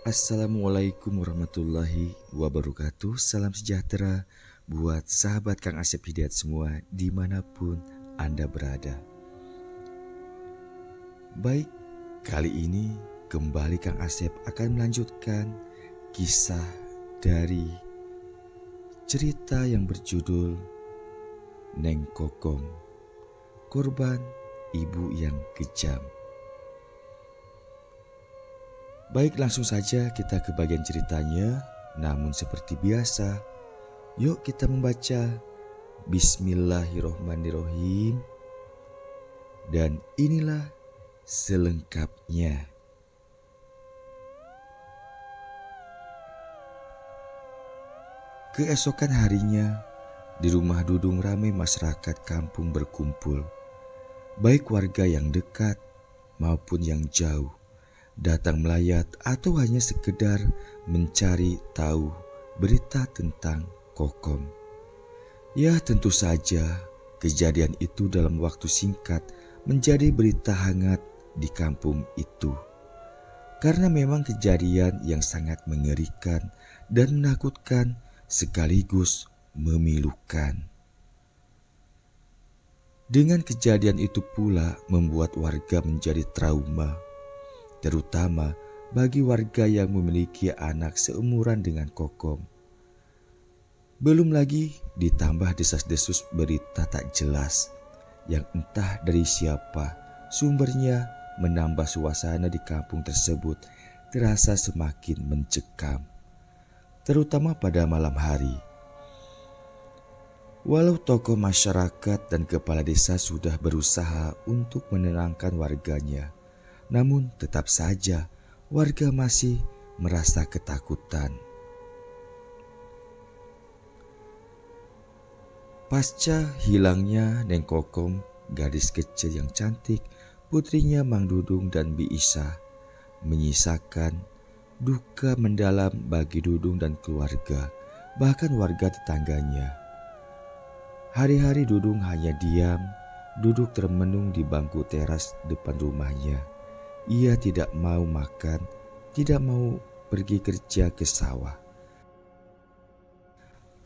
Assalamualaikum warahmatullahi wabarakatuh. Salam sejahtera buat sahabat Kang Asep Hidayat semua dimanapun Anda berada. Baik, kali ini kembali Kang Asep akan melanjutkan kisah dari cerita yang berjudul Neng Kokom, korban ibu yang kejam. Baik, langsung saja kita ke bagian ceritanya. Namun seperti biasa, yuk kita membaca Bismillahirrohmanirrohim. Dan inilah selengkapnya. Keesokan harinya, di rumah Dudung ramai masyarakat kampung berkumpul. Baik warga yang dekat maupun yang jauh, datang melayat atau hanya sekedar mencari tahu berita tentang Kokom. Ya, tentu saja kejadian itu dalam waktu singkat menjadi berita hangat di kampung itu. Karena memang kejadian yang sangat mengerikan dan menakutkan sekaligus memilukan. Dengan kejadian itu pula membuat warga menjadi trauma, terutama bagi warga yang memiliki anak seumuran dengan Kokom. Belum lagi ditambah desas-desus berita tak jelas yang entah dari siapa sumbernya, menambah suasana di kampung tersebut terasa semakin mencekam, terutama pada malam hari. Walau tokoh masyarakat dan kepala desa sudah berusaha untuk menenangkan warganya, namun tetap saja warga masih merasa ketakutan. Pasca hilangnya Neng Kokom, gadis kecil yang cantik, putrinya Mang Dudung dan Bi Isa, menyisakan duka mendalam bagi Dudung dan keluarga, bahkan warga tetangganya. Hari-hari Dudung hanya diam, duduk termenung di bangku teras depan rumahnya. Ia tidak mau makan, tidak mau pergi kerja ke sawah.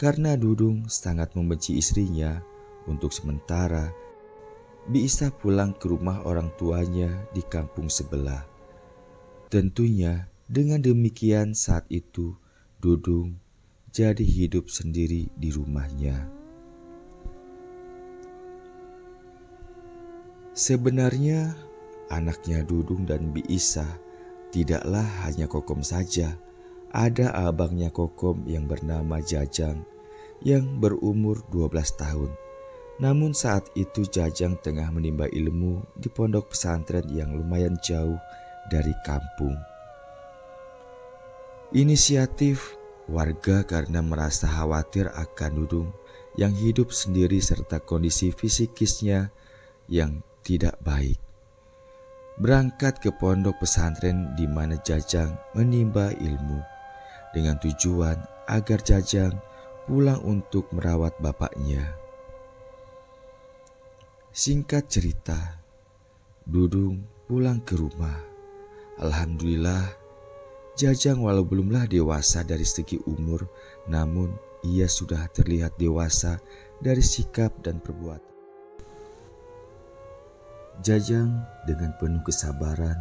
Karena Dudung sangat membenci istrinya, untuk sementara Bi Isa pulang ke rumah orang tuanya di kampung sebelah. Tentunya dengan demikian saat itu Dudung jadi hidup sendiri di rumahnya. Sebenarnya anaknya Dudung dan Bi Isa tidaklah hanya Kokom saja. Ada abangnya Kokom yang bernama Jajang yang berumur 12 tahun. Namun saat itu Jajang tengah menimba ilmu di pondok pesantren yang lumayan jauh dari kampung. Inisiatif warga karena merasa khawatir akan Dudung yang hidup sendiri serta kondisi fisikisnya yang tidak baik, berangkat ke pondok pesantren di mana Jajang menimba ilmu dengan tujuan agar Jajang pulang untuk merawat bapaknya. Singkat cerita, Dudung pulang ke rumah. Alhamdulillah, Jajang walau belumlah dewasa dari segi umur, namun ia sudah terlihat dewasa dari sikap dan perbuatan. Jajang dengan penuh kesabaran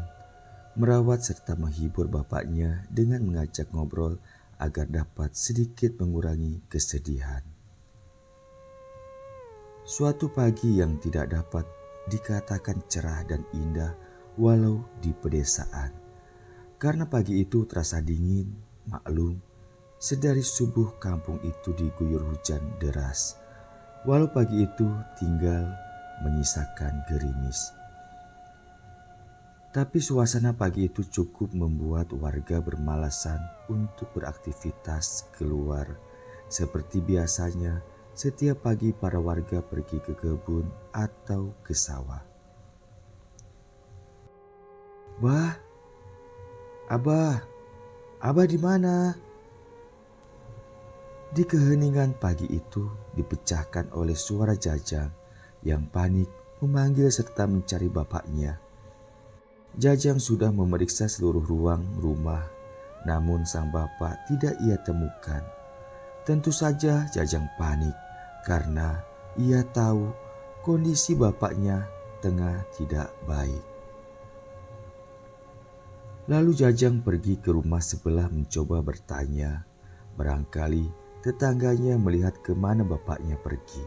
merawat serta menghibur bapaknya dengan mengajak ngobrol agar dapat sedikit mengurangi kesedihan. Suatu pagi yang tidak dapat dikatakan cerah dan indah walau di pedesaan. Karena pagi itu terasa dingin, maklum, sedari subuh kampung itu diguyur hujan deras. Walau pagi itu tinggal menyisakan gerimis. Tapi suasana pagi itu cukup membuat warga bermalasan untuk beraktivitas keluar. Seperti biasanya, setiap pagi para warga pergi ke kebun atau ke sawah. "Bah, Abah di mana?" Di keheningan pagi itu dipecahkan oleh suara Jajang yang panik memanggil serta mencari bapaknya. Jajang sudah memeriksa seluruh ruang rumah, namun sang bapak tidak ia temukan. Tentu saja Jajang panik karena ia tahu kondisi bapaknya tengah tidak baik. Lalu Jajang pergi ke rumah sebelah mencoba bertanya. Barangkali tetangganya melihat kemana bapaknya pergi.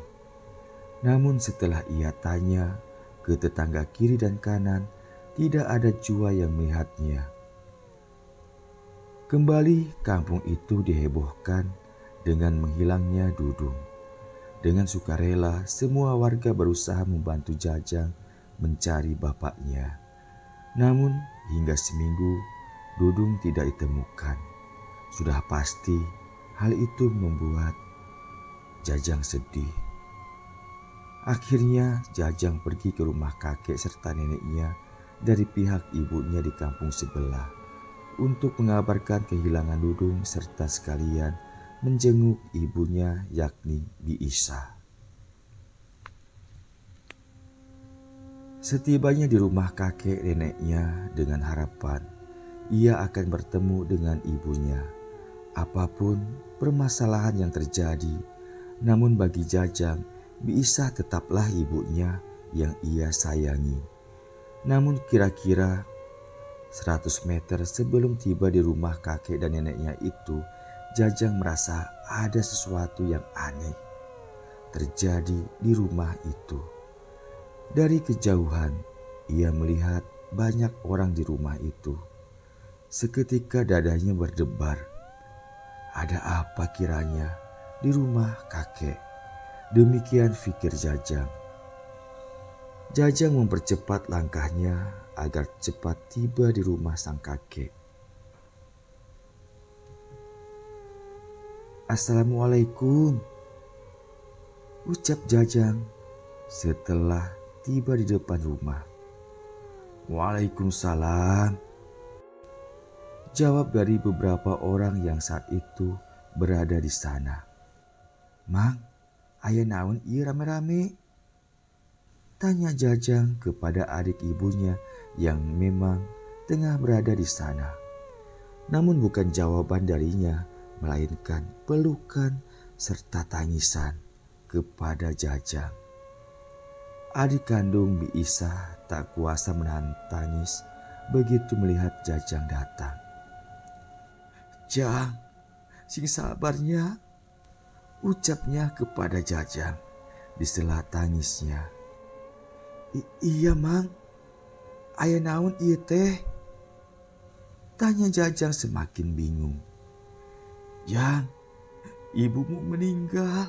Namun setelah ia tanya ke tetangga kiri dan kanan, tidak ada jua yang melihatnya. Kembali kampung itu dihebohkan dengan menghilangnya Dudung. Dengan sukarela semua warga berusaha membantu Jajang mencari bapaknya. Namun hingga seminggu Dudung tidak ditemukan. Sudah pasti hal itu membuat Jajang sedih. Akhirnya Jajang pergi ke rumah kakek serta neneknya dari pihak ibunya di kampung sebelah untuk mengabarkan kehilangan Dudung serta sekalian menjenguk ibunya yakni Bi Isa. Setibanya di rumah kakek neneknya dengan harapan ia akan bertemu dengan ibunya. Apapun permasalahan yang terjadi, namun bagi Jajang, Bi Isa tetaplah ibunya yang ia sayangi. Namun kira-kira 100 meter sebelum tiba di rumah kakek dan neneknya itu, Jajang merasa ada sesuatu yang aneh terjadi di rumah itu. Dari kejauhan, ia melihat banyak orang di rumah itu. Seketika dadanya berdebar. Ada apa kiranya di rumah kakek? Demikian pikir Jajang. Jajang mempercepat langkahnya agar cepat tiba di rumah sang kakek. "Assalamualaikum," ucap Jajang setelah tiba di depan rumah. "Waalaikumsalam," jawab dari beberapa orang yang saat itu berada di sana. "Mang, aya naon ieu rame-rame?" tanya Jajang kepada adik ibunya yang memang tengah berada di sana. Namun bukan jawaban darinya, melainkan pelukan serta tangisan kepada Jajang. Adik kandung Bi Isa tak kuasa menahan tangis begitu melihat Jajang datang. "Jang, sing sabarnya," ucapnya kepada Jajang di sela tangisnya. Iya Mang, aya naon ieu teh?" tanya Jajang semakin bingung. "Jang, ibumu meninggal,"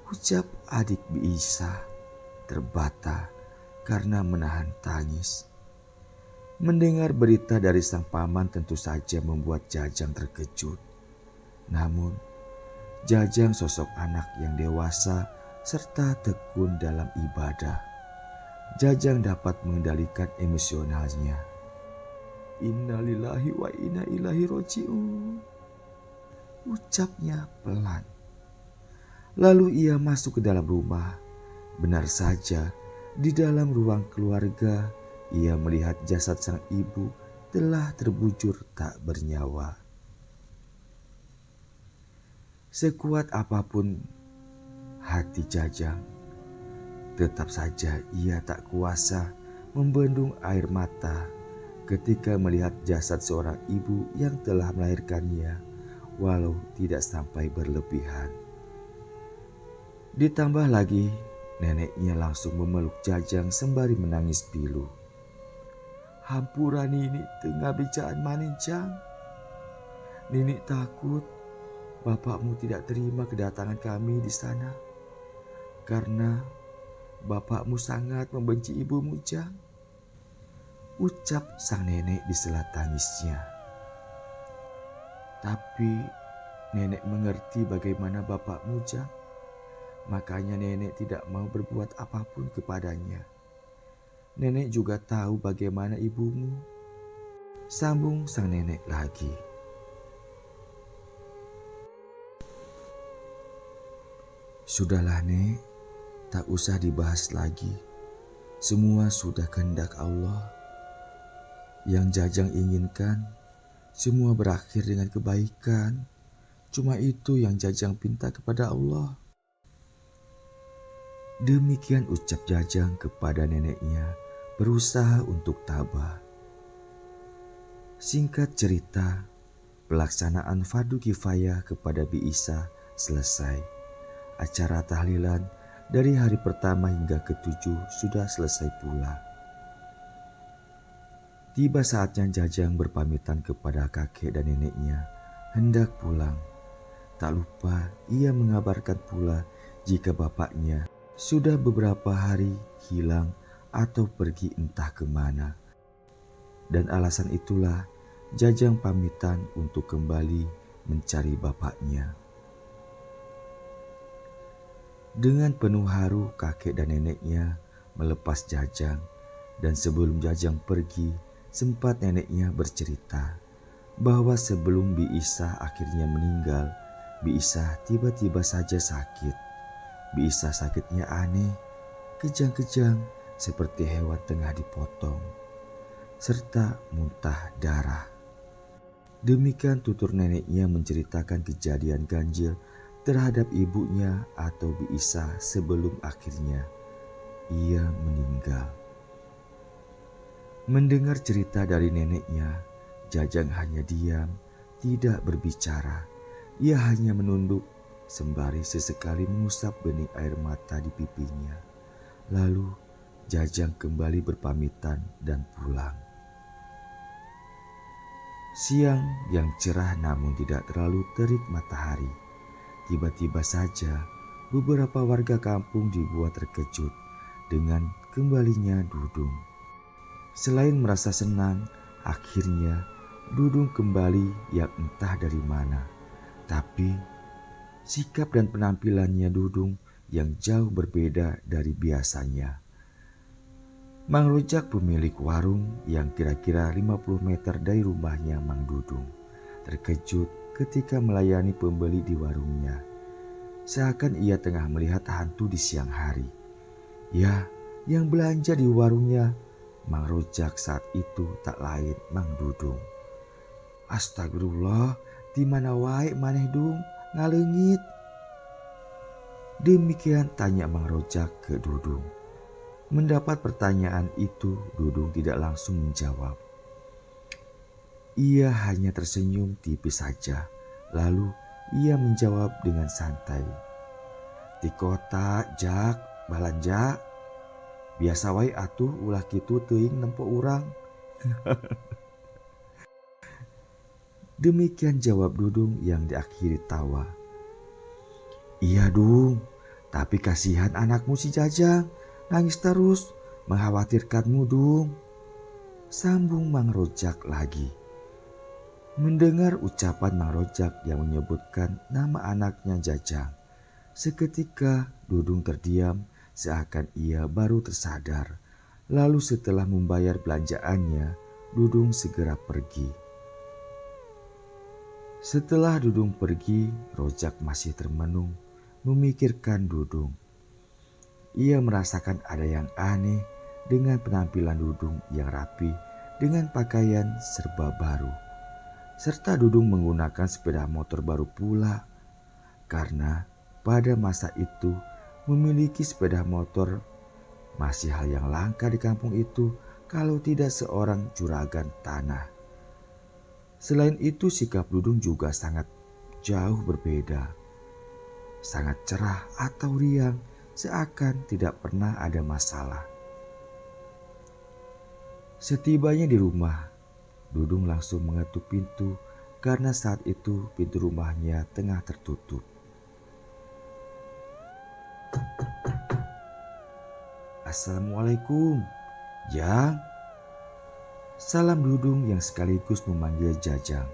ucap adik Bi Isa terbata karena menahan tangis. Mendengar berita dari sang paman tentu saja membuat Jajang terkejut. Namun Jajang sosok anak yang dewasa serta tekun dalam ibadah. Jajang dapat mengendalikan emosionalnya. "Innalillahi wa inna ilaihi roji'un," ucapnya pelan. Lalu ia masuk ke dalam rumah. Benar saja, di dalam ruang keluarga, ia melihat jasad sang ibu telah terbujur tak bernyawa. Sekuat apapun hati Jajang, tetap saja ia tak kuasa membendung air mata ketika melihat jasad seorang ibu yang telah melahirkannya, walau tidak sampai berlebihan. Ditambah lagi, neneknya langsung memeluk Jajang sembari menangis pilu. "Hampura Nini tengah bicaan manin Jang. Nini takut bapakmu tidak terima kedatangan kami di sana. Karena bapakmu sangat membenci ibumu Jang," ucap sang nenek di sela tangisnya. "Tapi nenek mengerti bagaimana bapakmu Jang. Makanya nenek tidak mau berbuat apapun kepadanya. Nenek juga tahu bagaimana ibumu," sambung sang nenek lagi. "Sudahlah Nek, tak usah dibahas lagi. Semua sudah kehendak Allah. Yang Jajang inginkan Semua berakhir dengan kebaikan. Cuma itu yang Jajang pinta kepada Allah. Demikian ucap Jajang kepada neneknya, berusaha untuk tabah. Singkat cerita, pelaksanaan fardu kifayah kepada Bi Isa selesai. Acara tahlilan dari hari pertama hingga ketujuh sudah selesai pula. Tiba saatnya Jajang berpamitan kepada kakek dan neneknya, hendak pulang. Tak lupa ia mengabarkan pula jika bapaknya sudah beberapa hari hilang atau pergi entah kemana. Dan alasan itulah Jajang pamitan untuk kembali mencari bapaknya. Dengan penuh haru kakek dan neneknya melepas Jajang, dan sebelum Jajang pergi sempat neneknya bercerita bahwa sebelum Bi Isa akhirnya meninggal, Bi Isa tiba-tiba saja sakit. Bi Isa sakitnya aneh, kejang-kejang seperti hewan tengah dipotong, serta muntah darah. Demikian tutur neneknya menceritakan kejadian ganjil terhadap ibunya atau Bi Isa sebelum akhirnya ia meninggal. Mendengar cerita dari neneknya, Jajang hanya diam, tidak berbicara. Ia hanya menunduk sembari sesekali mengusap benih air mata di pipinya. Lalu Jajang kembali berpamitan dan pulang. Siang yang cerah namun tidak terlalu terik matahari. Tiba-tiba saja beberapa warga kampung dibuat terkejut dengan kembalinya Dudung. Selain merasa senang, akhirnya Dudung kembali yang entah dari mana. Tapi sikap dan penampilannya Dudung yang jauh berbeda dari biasanya. Mang Rojak pemilik warung yang kira-kira 50 meter dari rumahnya Mang Dudung terkejut ketika melayani pembeli di warungnya. Seakan ia tengah melihat hantu di siang hari. Ya, yang belanja di warungnya Mang Rojak saat itu tak lain Mang Dudung. Astagfirullah, di mana wae maneh Dung ngaleungit? Demikian tanya Mang Rojak ke Dudung. Mendapat pertanyaan itu, Dudung tidak langsung menjawab. Ia hanya tersenyum tipis saja. Lalu ia menjawab dengan santai. Di kota, Jak, balanja. Biasa wae atuh ulah kitu teuing nempo urang. Demikian jawab Dudung yang diakhiri tawa. Iya Dung, tapi kasihan anakmu si Jajang. Nangis terus, mengkhawatirkanmu Dung. Sambung Mang Rojak lagi. Mendengar ucapan Mang Rojak yang menyebutkan nama anaknya Jajang, seketika Dudung terdiam seakan ia baru tersadar. Lalu setelah membayar belanjaannya, Dudung segera pergi. Setelah Dudung pergi, Rojak masih termenung memikirkan Dudung. Ia merasakan ada yang aneh dengan penampilan Dudung yang rapi dengan pakaian serba baru. Serta Dudung menggunakan sepeda motor baru pula. Karena pada masa itu memiliki sepeda motor masih hal yang langka di kampung itu kalau tidak seorang juragan tanah. Selain itu sikap Dudung juga sangat jauh berbeda. Sangat cerah atau riang, seakan tidak pernah ada masalah. Setibanya di rumah, Dudung langsung mengetuk pintu karena saat itu pintu rumahnya tengah tertutup. Assalamualaikum, Jang. Salam Dudung yang sekaligus memanggil Jajang.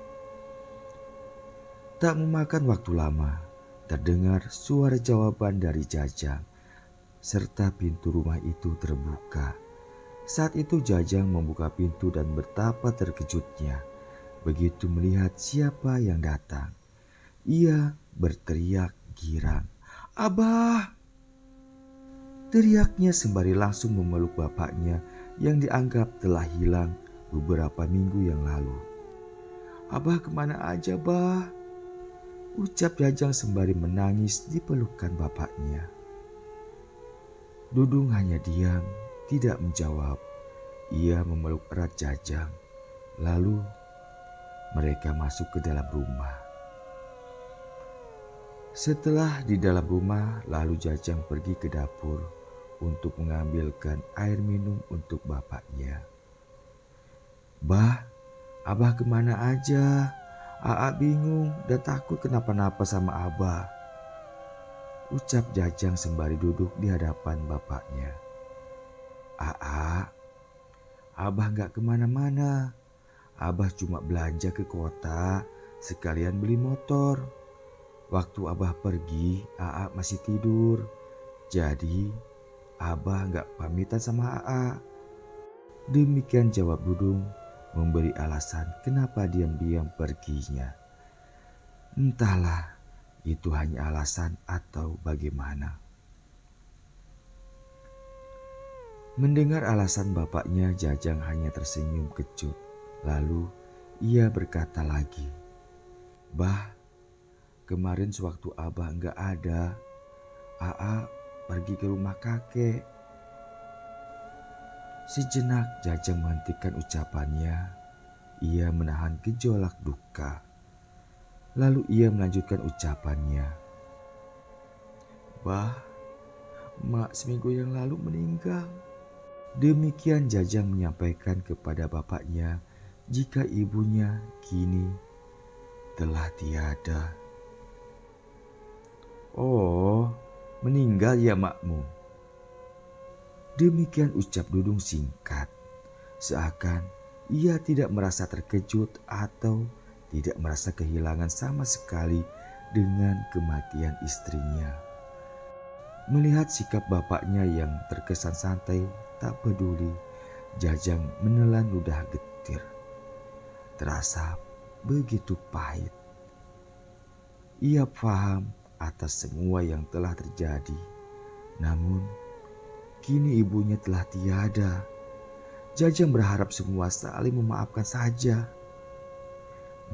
Tak memakan waktu lama, terdengar suara jawaban dari Jajang, serta pintu rumah itu terbuka. Saat itu Jajang membuka pintu dan betapa terkejutnya begitu melihat siapa yang datang. Ia berteriak girang, "Abah!" Teriaknya sembari langsung memeluk bapaknya yang dianggap telah hilang beberapa minggu yang lalu. Abah kemana aja, Bah? Ucap Jajang sembari menangis di pelukan bapaknya. Dudung hanya diam, tidak menjawab. Ia memeluk erat Jajang. Lalu mereka masuk ke dalam rumah. Setelah di dalam rumah, lalu Jajang pergi ke dapur untuk mengambilkan air minum untuk bapaknya. Bah, Abah kemana aja? Aa bingung dan takut kenapa-napa sama Abah. Ucap Jajang sembari duduk di hadapan bapaknya. Aa, Abah gak kemana-mana. Abah cuma belanja ke kota, sekalian beli motor. Waktu Abah pergi, Aa masih tidur. Jadi, Abah gak pamitan sama Aa. Demikian jawab Dudung, memberi alasan kenapa diam-diam perginya. Entahlah, itu hanya alasan atau bagaimana. Mendengar alasan bapaknya, Jajang hanya tersenyum kecut. Lalu ia berkata lagi, Bah, kemarin sewaktu Abah nggak ada, Aa pergi ke rumah kakek. Sejenak Jajang menghentikan ucapannya. Ia menahan gejolak duka. Lalu ia melanjutkan ucapannya. Bah, Mak seminggu yang lalu meninggal. Demikian Jajang menyampaikan kepada bapaknya jika ibunya kini telah tiada. Oh, meninggal ya makmu? Demikian ucap Dudung singkat, seakan ia tidak merasa terkejut atau tidak merasa kehilangan sama sekali dengan kematian istrinya. Melihat sikap bapaknya yang terkesan santai, tak peduli, Jajang menelan ludah getir. Terasa begitu pahit. Ia paham atas semua yang telah terjadi. Namun, kini ibunya telah tiada. Jajang berharap semua saling memaafkan saja.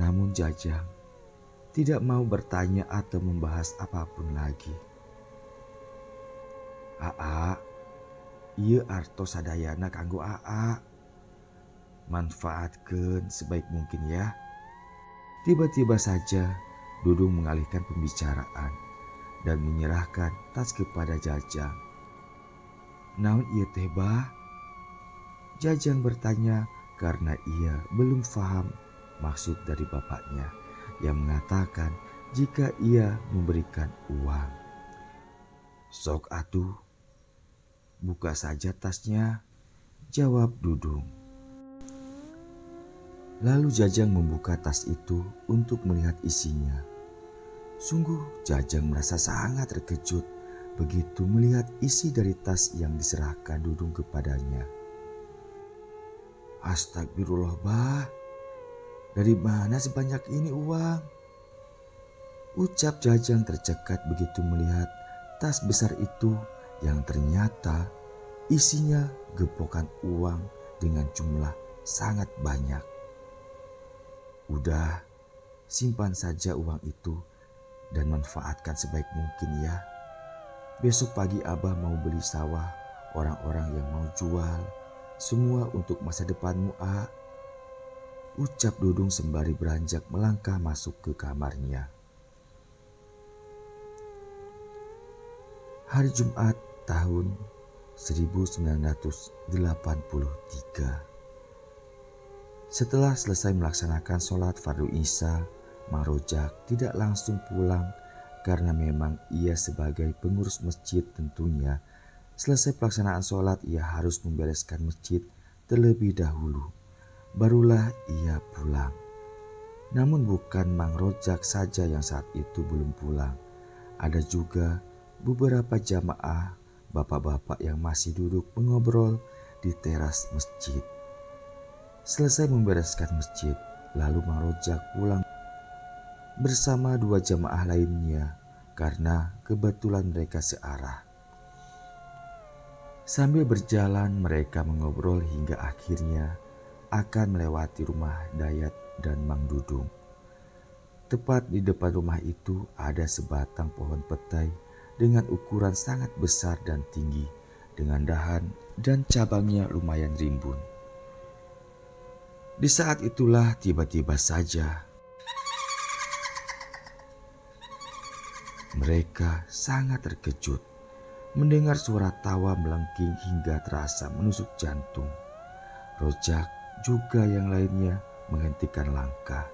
Namun Jajang tidak mau bertanya atau membahas apapun lagi. Aa, ieu artos sadayana kanggo Aa. Manfaatkeun sebaik mungkin ya. Tiba-tiba saja Dudung mengalihkan pembicaraan dan menyerahkan tas kepada Jajang. Naon ieu teh, Bah? Jajang bertanya karena ia belum paham maksud dari bapaknya yang mengatakan jika ia memberikan uang. Sok atuh, buka saja tasnya, jawab Dudung. Lalu Jajang membuka tas itu untuk melihat isinya. Sungguh Jajang merasa sangat terkejut begitu melihat isi dari tas yang diserahkan Dudung kepadanya. Astagfirullah, Bah. Dari mana sebanyak ini uang? Ucap Jajang tercekat begitu melihat tas besar itu yang ternyata isinya gepokan uang dengan jumlah sangat banyak. Udah, simpan saja uang itu dan manfaatkan sebaik mungkin ya. Besok pagi Abah mau beli sawah, orang-orang yang mau jual, semua untuk masa depanmu, A. Ucap Dudung sembari beranjak melangkah masuk ke kamarnya. Hari Jumat tahun 1983. Setelah selesai melaksanakan sholat fardu Isya, Mang Rojak tidak langsung pulang karena memang ia sebagai pengurus masjid tentunya. Selesai pelaksanaan sholat ia harus membereskan masjid terlebih dahulu. Barulah ia pulang. Namun bukan Mang Rojak saja yang saat itu belum pulang. Ada juga beberapa jamaah bapak-bapak yang masih duduk mengobrol di teras masjid. Selesai membereskan masjid, lalu Mang Rojak pulang bersama dua jamaah lainnya karena kebetulan mereka searah. Sambil berjalan mereka mengobrol hingga akhirnya akan melewati rumah Dayat dan Mang Dudung. Tepat di depan rumah itu ada sebatang pohon petai dengan ukuran sangat besar dan tinggi, dengan dahan dan cabangnya lumayan rimbun. Di saat itulah tiba-tiba saja mereka sangat terkejut mendengar suara tawa melengking hingga terasa menusuk jantung. Rojak juga yang lainnya menghentikan langkah,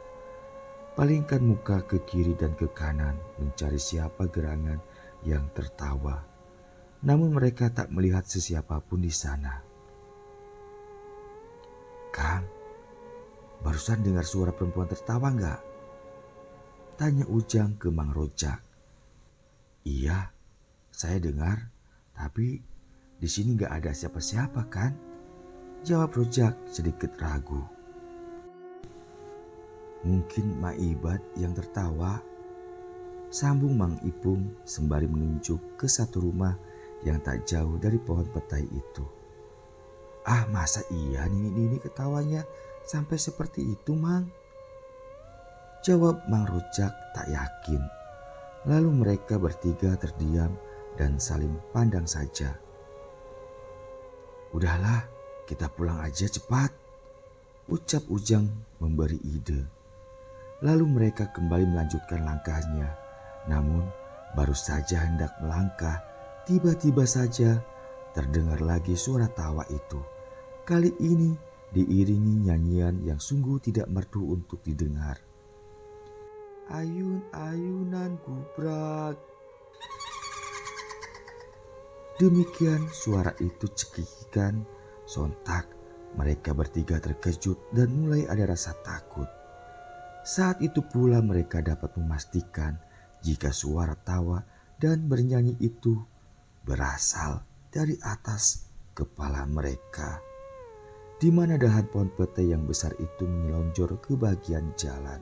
palingkan muka ke kiri dan ke kanan mencari siapa gerangan yang tertawa. Namun mereka tak melihat sesiapapun di sana. "Kang, barusan dengar suara perempuan tertawa enggak?" tanya Ujang ke Mang Rojak. "Iya, saya dengar, tapi di sini nggak ada siapa-siapa kan?" jawab Rojak sedikit ragu. "Mungkin Maibat yang tertawa," sambung Mang Ipung sembari menunjuk ke satu rumah yang tak jauh dari pohon petai itu. "Ah, masa iya Nini ketawanya sampai seperti itu, Mang?" jawab Mang Rojak tak yakin. Lalu mereka bertiga terdiam dan saling pandang saja. "Udahlah, kita pulang aja cepat," ucap Ujang memberi ide. Lalu mereka kembali melanjutkan langkahnya. Namun baru saja hendak melangkah, tiba-tiba saja terdengar lagi suara tawa itu. Kali ini diiringi nyanyian yang sungguh tidak merdu untuk didengar. "Ayun-ayunan gubrak." Demikian suara itu cekikikan. Sontak mereka bertiga terkejut dan mulai ada rasa takut. Saat itu pula mereka dapat memastikan jika suara tawa dan bernyanyi itu berasal dari atas kepala mereka, di mana dahan pohon petai yang besar itu menyelonjor ke bagian jalan.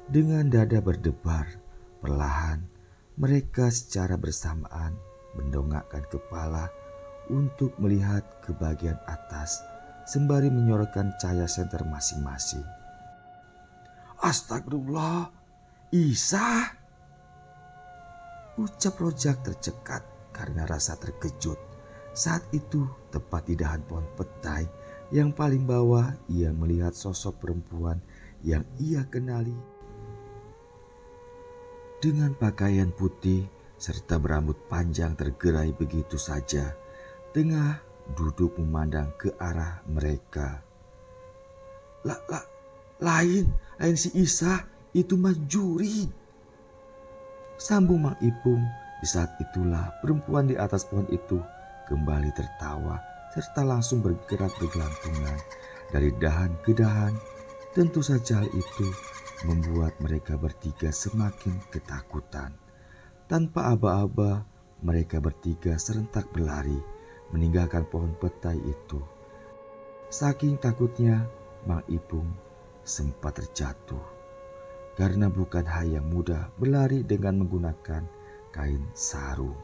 Dengan dada berdebar, perlahan mereka secara bersamaan mendongakkan kepala untuk melihat ke bagian atas sembari menyorotkan cahaya senter masing-masing. "Astagfirullah, Isa!" ucap Rojak tercekat karena rasa terkejut. Saat itu tepat di dahan pohon petai yang paling bawah ia melihat sosok perempuan yang ia kenali dengan pakaian putih serta berambut panjang tergerai begitu saja, tengah duduk memandang ke arah mereka. Lain si Isa, itu mah Juri," sambung Mang Ipung. Di saat itulah perempuan di atas pohon itu kembali tertawa serta langsung bergerak bergelantungan dari dahan ke dahan. Tentu saja hal itu membuat mereka bertiga semakin ketakutan. Tanpa aba-aba, mereka bertiga serentak berlari meninggalkan pohon petai itu. Saking takutnya, Mang Ipung sempat terjatuh karena bukan hal yang mudah berlari dengan menggunakan kain sarung.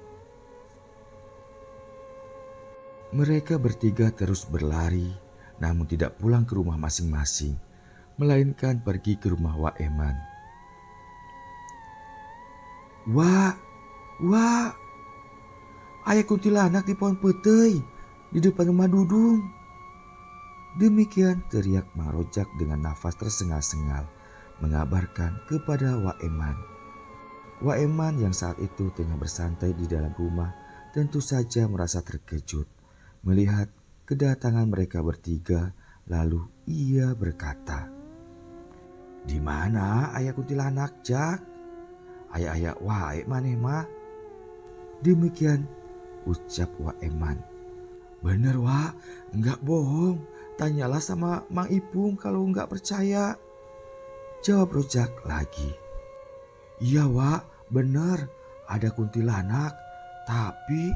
Mereka bertiga terus berlari, namun tidak pulang ke rumah masing-masing, melainkan pergi ke rumah Wak Eman. Wah, ayah kuntilanak di pohon petai di depan rumah Dudung." Demikian teriak Mang Rojak dengan nafas tersengal-sengal mengabarkan kepada Wak Eman. Wak Eman yang saat itu tengah bersantai di dalam rumah tentu saja merasa terkejut melihat kedatangan mereka bertiga. Lalu ia berkata, "Di mana ayah kuntilanak, Jak? Ayah wae maneh mah." Demikian ucap Wak Eman. "Bener Wak, enggak bohong. Tanyalah sama Mang Ipung kalau enggak percaya," jawab Rojak lagi. "Iya Wak, bener ada kuntilanak, tapi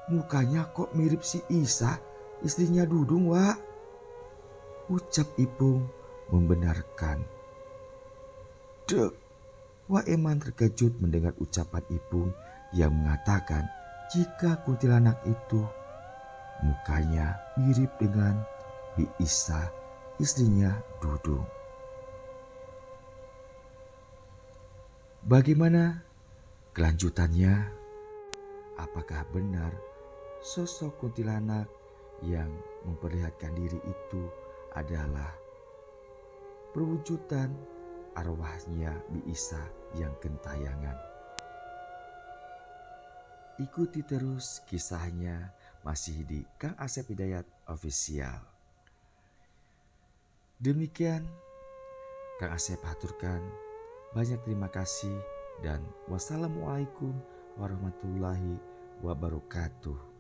mukanya kok mirip si Isa, istrinya Dudung Wak," ucap Ipung membenarkan. Dek, Wak Eman terkejut mendengar ucapan Ipung yang mengatakan jika kuntilanak itu mukanya mirip dengan Bi Isa, istrinya Dudung. Bagaimana kelanjutannya? Apakah benar sosok kuntilanak yang memperlihatkan diri itu adalah perwujudan arwahnya Bi Isa yang gentayangan? Ikuti terus kisahnya masih di Kang Asep Hidayat Official. Demikian Kang Asep haturkan banyak terima kasih dan wassalamualaikum warahmatullahi wabarakatuh.